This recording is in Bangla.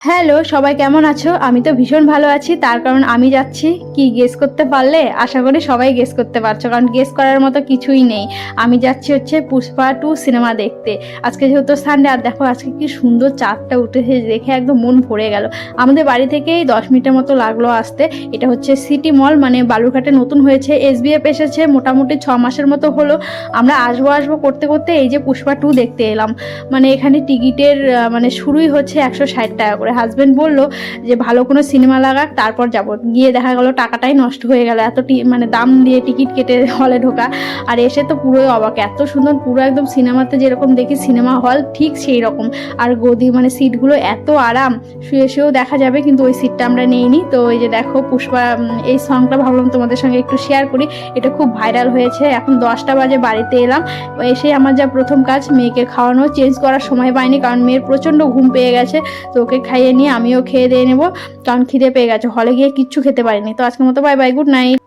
হ্যালো, সবাই কেমন আছো? আমি তো ভীষণ ভালো আছি। তার কারণ আমি যাচ্ছি, কি গেস করতে পারলে? আশা করি সবাই গেস করতে পারছো। কারণ গেস করার মতো কিছুই নেই। আমি যাচ্ছি হচ্ছে 'পুষ্পা টু' সিনেমা দেখতে। আজকে যেহেতু সানডে, আর দেখো আজকে কি সুন্দর চাঁদটা উঠেছে, দেখে একদম মন ভরে গেল। আমাদের বাড়ি থেকেই 10 মিনিটের মতো লাগলো আসতে। এটা হচ্ছে সিটি মল, মানে বালুরঘাটে নতুন হয়েছে। এসবিএফ এসেছে মোটামুটি 6 মাসের মতো হলো। আমরা আসবো আসবো করতে করতে এই যে 'পুষ্পা টু' দেখতে এলাম। মানে এখানে টিকিটের মানে শুরুই হচ্ছে 160 টাকা করে। হাজব্যান্ড বলল যে ভালো কোনো সিনেমা লাগাক তারপর যাব। গিয়ে দেখা গেল টাকাটাই নষ্ট হয়ে গেল। এত মানে দাম দিয়ে টিকিট কেটে হলে ঢোকা। আর এসে তো পুরোই অবাক, এত সুন্দর, পুরো একদম সিনেমাতে যেরকম দেখি সিনেমা হল ঠিক সেই রকম। আর গদি মানে সিটগুলো এত আরাম, শুয়ে শুয়েও দেখা যাবে, কিন্তু ওই সিটটা আমরা নেইনি। তো এই যে দেখো পুষ্পা, এই সংটা ভাবলাম তোমাদের সঙ্গে একটু শেয়ার করি। এটা খুব ভাইরাল হয়েছে। এখন 10টা বাজে বাড়িতে এলাম। এসে আমার যা প্রথম কাজ, মেয়েকে খাওয়ানো। চেঞ্জ করার সময় পাইনি কারণ মেয়ের প্রচণ্ড ঘুম পেয়ে গেছে। তো ওকে খাইয়ে নিয়ে আমিও খেয়ে দিয়ে নেবো, কারণ খিদে পেয়ে গেছে। হলে গিয়ে কিচ্ছু খেতে পারিনি। তো আজকের মতো বাই বাই, গুড নাইট।